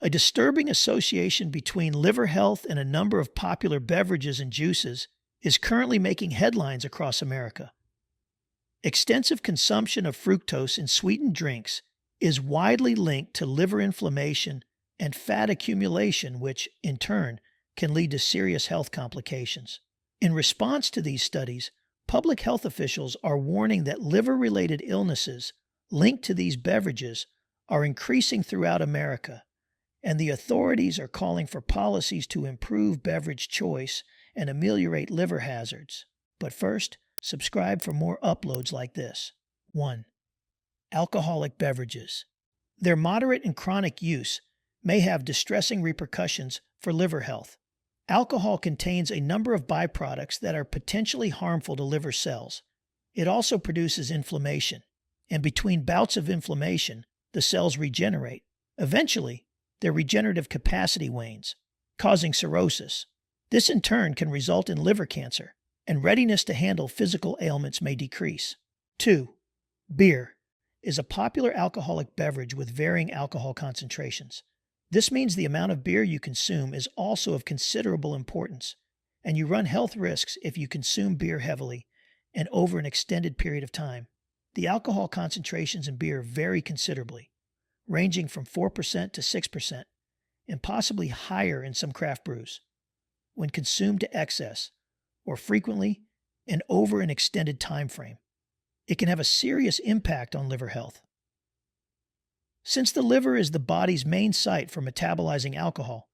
A disturbing association between liver health and a number of popular beverages and juices is currently making headlines across America. Extensive consumption of fructose in sweetened drinks is widely linked to liver inflammation and fat accumulation, which, in turn, can lead to serious health complications. In response to these studies, public health officials are warning that liver-related illnesses linked to these beverages are increasing throughout America, and the authorities are calling for policies to improve beverage choice and ameliorate liver hazards. But first, subscribe for more uploads like this. 1. Alcoholic beverages. Their moderate and chronic use may have distressing repercussions for liver health. Alcohol contains a number of byproducts that are potentially harmful to liver cells. It also produces inflammation, and between bouts of inflammation, the cells regenerate. Eventually, their regenerative capacity wanes, causing cirrhosis. This in turn can result in liver cancer, and readiness to handle physical ailments may decrease. 2. Beer is a popular alcoholic beverage with varying alcohol concentrations. This means the amount of beer you consume is also of considerable importance, and you run health risks if you consume beer heavily and over an extended period of time. The alcohol concentrations in beer vary considerably, ranging from 4% to 6%, and possibly higher in some craft brews, when consumed to excess, or frequently and over an extended time frame. It can have a serious impact on liver health. Since the liver is the body's main site for metabolizing alcohol,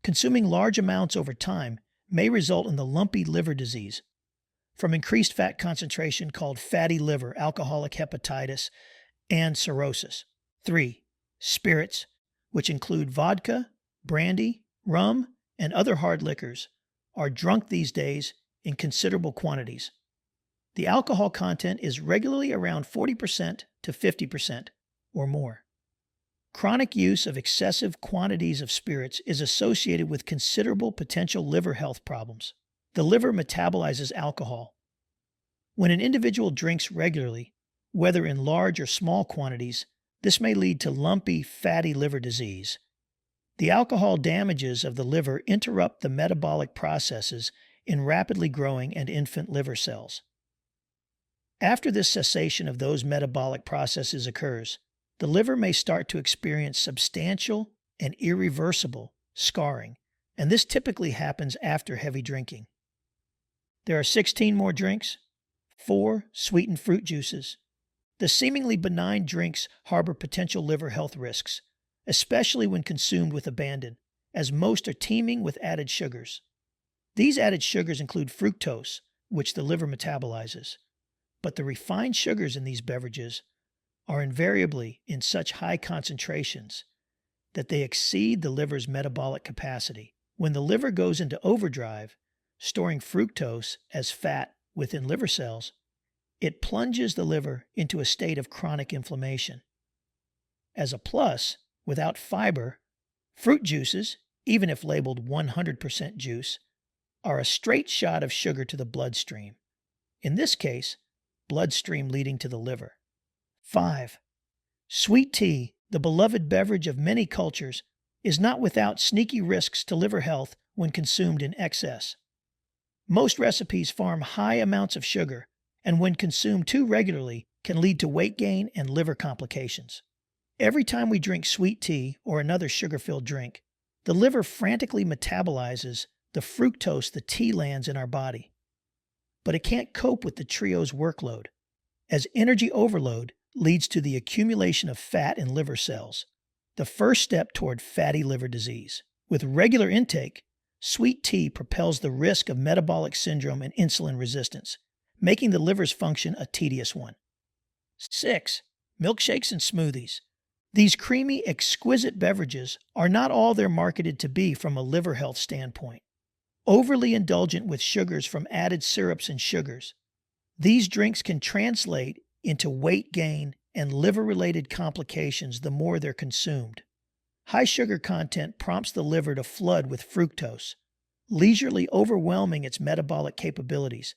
consuming large amounts over time may result in the lumpy liver disease, from increased fat concentration called fatty liver, alcoholic hepatitis, and cirrhosis. 3. Spirits, which include vodka, brandy, rum, and other hard liquors, are drunk these days in considerable quantities. The alcohol content is regularly around 40% to 50% or more. Chronic use of excessive quantities of spirits is associated with considerable potential liver health problems. The liver metabolizes alcohol. When an individual drinks regularly, whether in large or small quantities, this may lead to lumpy, fatty liver disease. The alcohol damages of the liver interrupt the metabolic processes in rapidly growing and infant liver cells. After this cessation of those metabolic processes occurs, the liver may start to experience substantial and irreversible scarring, and this typically happens after heavy drinking. There are 16 more drinks, 4 sweetened fruit juices. The seemingly benign drinks harbor potential liver health risks, especially when consumed with abandon, as most are teeming with added sugars. These added sugars include fructose, which the liver metabolizes, but the refined sugars in these beverages are invariably in such high concentrations that they exceed the liver's metabolic capacity. When the liver goes into overdrive, storing fructose as fat within liver cells, it plunges the liver into a state of chronic inflammation. As a plus, without fiber, fruit juices, even if labeled 100% juice, are a straight shot of sugar to the bloodstream. In this case, bloodstream leading to the liver. 5. Sweet tea, the beloved beverage of many cultures, is not without sneaky risks to liver health when consumed in excess. Most recipes farm high amounts of sugar, and when consumed too regularly, can lead to weight gain and liver complications. Every time we drink sweet tea or another sugar-filled drink, the liver frantically metabolizes the fructose the tea lands in our body. But it can't cope with the trio's workload, as energy overload leads to the accumulation of fat in liver cells, the first step toward fatty liver disease. With regular intake, sweet tea propels the risk of metabolic syndrome and insulin resistance, making the liver's function a tedious one. 6. Milkshakes and smoothies. These creamy, exquisite beverages are not all they're marketed to be from a liver health standpoint. Overly indulgent with sugars from added syrups and sugars, these drinks can translate into weight gain and liver-related complications the more they're consumed. High sugar content prompts the liver to flood with fructose, leisurely overwhelming its metabolic capabilities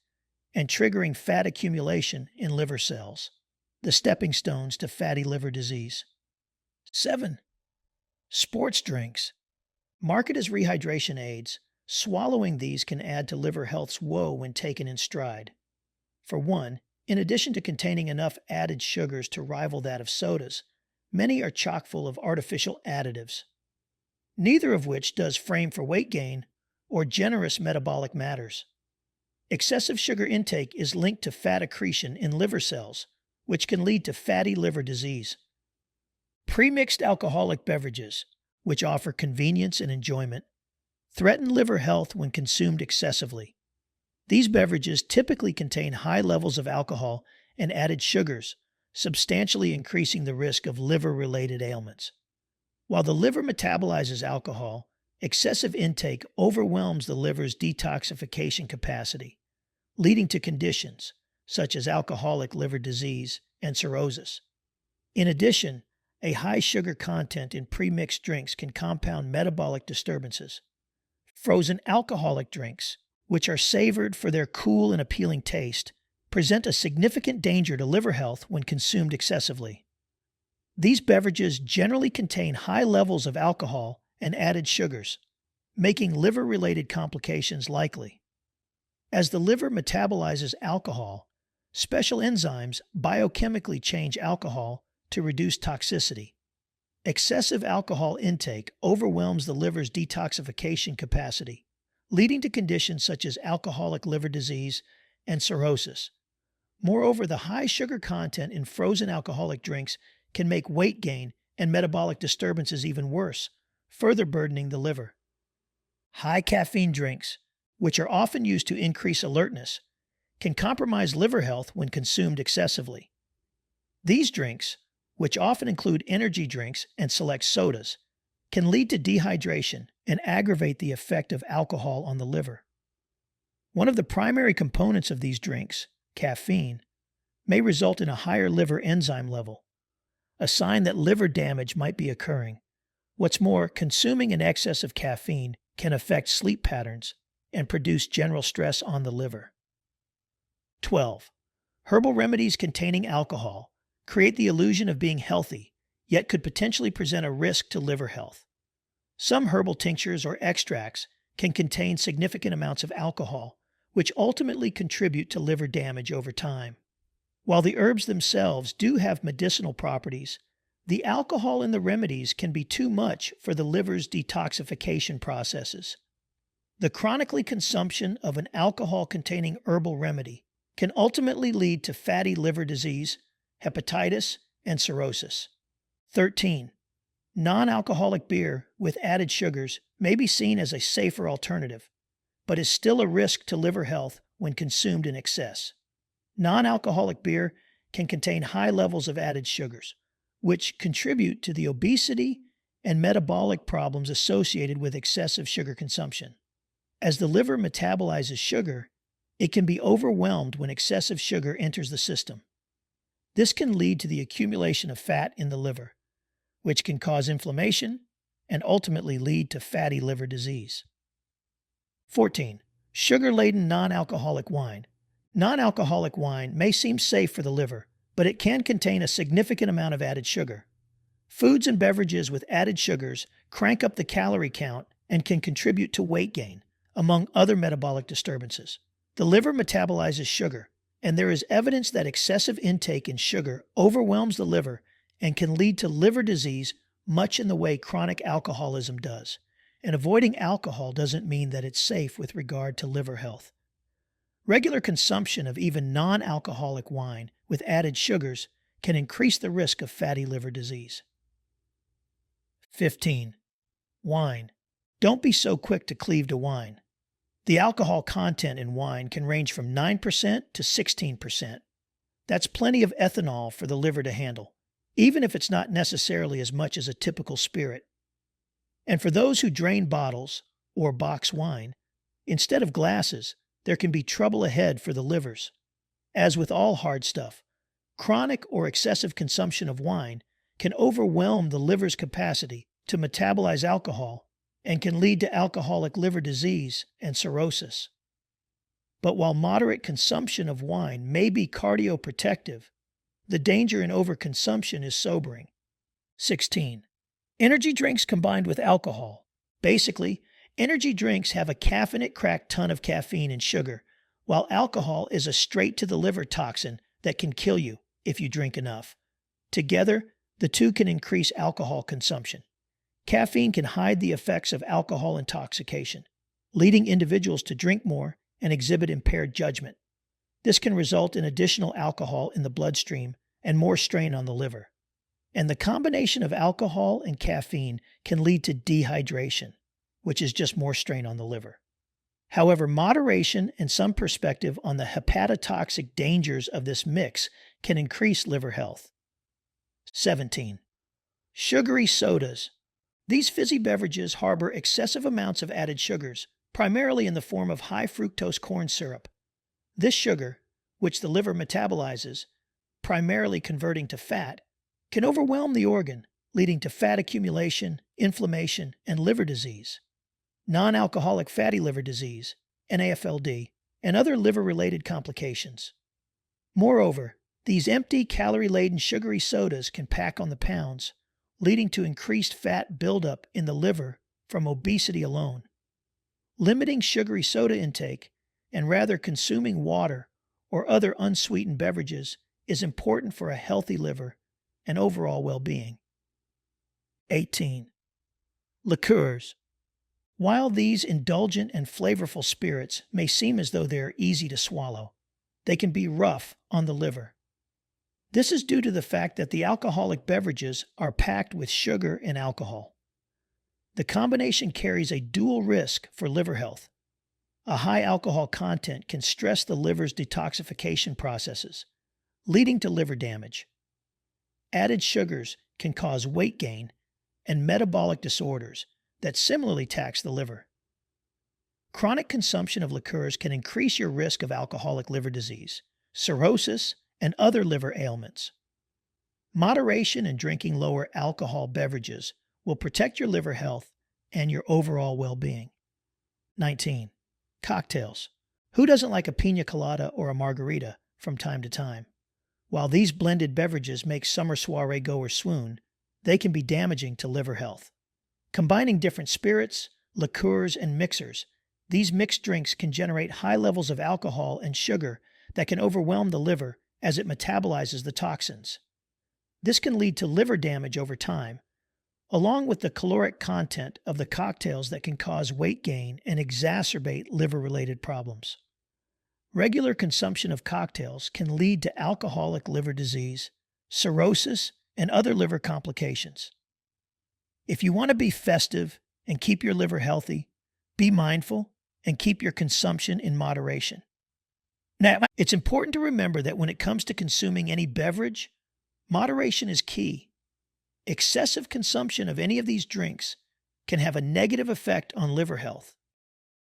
and triggering fat accumulation in liver cells, the stepping stones to fatty liver disease. 7. Sports drinks. Marketed as rehydration aids, swallowing these can add to liver health's woe when taken in stride. For one, in addition to containing enough added sugars to rival that of sodas, many are chock full of artificial additives, neither of which does frame for weight gain or generous metabolic matters. Excessive sugar intake is linked to fat accretion in liver cells, which can lead to fatty liver disease. Premixed alcoholic beverages, which offer convenience and enjoyment, threaten liver health when consumed excessively. These beverages typically contain high levels of alcohol and added sugars, substantially increasing the risk of liver-related ailments. While the liver metabolizes alcohol, excessive intake overwhelms the liver's detoxification capacity, leading to conditions such as alcoholic liver disease and cirrhosis. In addition, a high sugar content in premixed drinks can compound metabolic disturbances. Frozen alcoholic drinks, which are savored for their cool and appealing taste, present a significant danger to liver health when consumed excessively. These beverages generally contain high levels of alcohol and added sugars, making liver-related complications likely. As the liver metabolizes alcohol, special enzymes biochemically change alcohol to reduce toxicity. Excessive alcohol intake overwhelms the liver's detoxification capacity, leading to conditions such as alcoholic liver disease and cirrhosis. Moreover, the high sugar content in frozen alcoholic drinks can make weight gain and metabolic disturbances even worse, further burdening the liver. High caffeine drinks, which are often used to increase alertness, can compromise liver health when consumed excessively. These drinks, which often include energy drinks and select sodas, can lead to dehydration and aggravate the effect of alcohol on the liver. One of the primary components of these drinks, caffeine, may result in a higher liver enzyme level, a sign that liver damage might be occurring. What's more, consuming an excess of caffeine can affect sleep patterns and produce general stress on the liver. 12. Herbal remedies containing alcohol create the illusion of being healthy, yet could potentially present a risk to liver health. Some herbal tinctures or extracts can contain significant amounts of alcohol, which ultimately contribute to liver damage over time. While the herbs themselves do have medicinal properties, the alcohol in the remedies can be too much for the liver's detoxification processes. The chronically consumption of an alcohol-containing herbal remedy can ultimately lead to fatty liver disease, hepatitis, and cirrhosis. 13. Non-alcoholic beer with added sugars may be seen as a safer alternative, but is still a risk to liver health when consumed in excess. Non-alcoholic beer can contain high levels of added sugars, which contribute to the obesity and metabolic problems associated with excessive sugar consumption. As the liver metabolizes sugar, it can be overwhelmed when excessive sugar enters the system. This can lead to the accumulation of fat in the liver, which can cause inflammation and ultimately lead to fatty liver disease. 14. Sugar-laden non-alcoholic wine. Non-alcoholic wine may seem safe for the liver, but it can contain a significant amount of added sugar. Foods and beverages with added sugars crank up the calorie count and can contribute to weight gain, among other metabolic disturbances. The liver metabolizes sugar, and there is evidence that excessive intake in sugar overwhelms the liver and can lead to liver disease much in the way chronic alcoholism does. And avoiding alcohol doesn't mean that it's safe with regard to liver health. Regular consumption of even non-alcoholic wine with added sugars can increase the risk of fatty liver disease. 15. Wine. Don't be so quick to cleave to wine. The alcohol content in wine can range from 9% to 16%. That's plenty of ethanol for the liver to handle, even if it's not necessarily as much as a typical spirit. And for those who drain bottles or box wine, instead of glasses, there can be trouble ahead for the livers. As with all hard stuff, chronic or excessive consumption of wine can overwhelm the liver's capacity to metabolize alcohol and can lead to alcoholic liver disease and cirrhosis. But while moderate consumption of wine may be cardioprotective, the danger in overconsumption is sobering. 16. Energy drinks combined with alcohol. Basically, energy drinks have a caffeine-cracked ton of caffeine and sugar, while alcohol is a straight-to-the-liver toxin that can kill you if you drink enough. Together, the two can increase alcohol consumption. Caffeine can hide the effects of alcohol intoxication, leading individuals to drink more and exhibit impaired judgment. This can result in additional alcohol in the bloodstream and more strain on the liver. And the combination of alcohol and caffeine can lead to dehydration, which is just more strain on the liver. However, moderation and some perspective on the hepatotoxic dangers of this mix can increase liver health. 17. Sugary sodas. These fizzy beverages harbor excessive amounts of added sugars, primarily in the form of high fructose corn syrup. This sugar, which the liver metabolizes, primarily converting to fat, can overwhelm the organ, leading to fat accumulation, inflammation, and liver disease. Non-alcoholic fatty liver disease, NAFLD, and other liver-related complications. Moreover, these empty, calorie-laden sugary sodas can pack on the pounds, leading to increased fat buildup in the liver from obesity alone. Limiting sugary soda intake and rather consuming water or other unsweetened beverages is important for a healthy liver and overall well-being. 18. Liqueurs. While these indulgent and flavorful spirits may seem as though they are easy to swallow, they can be rough on the liver. This is due to the fact that the alcoholic beverages are packed with sugar and alcohol. The combination carries a dual risk for liver health. A high alcohol content can stress the liver's detoxification processes, leading to liver damage. Added sugars can cause weight gain and metabolic disorders that similarly tax the liver. Chronic consumption of liqueurs can increase your risk of alcoholic liver disease, cirrhosis, and other liver ailments. Moderation in drinking lower alcohol beverages will protect your liver health and your overall well-being. 19. Cocktails. Who doesn't like a piña colada or a margarita from time to time? While these blended beverages make summer soiree goers swoon, they can be damaging to liver health. Combining different spirits, liqueurs, and mixers, these mixed drinks can generate high levels of alcohol and sugar that can overwhelm the liver as it metabolizes the toxins. This can lead to liver damage over time, along with the caloric content of the cocktails that can cause weight gain and exacerbate liver-related problems. Regular consumption of cocktails can lead to alcoholic liver disease, cirrhosis, and other liver complications. If you want to be festive and keep your liver healthy, be mindful and keep your consumption in moderation. Now, it's important to remember that when it comes to consuming any beverage, moderation is key. Excessive consumption of any of these drinks can have a negative effect on liver health.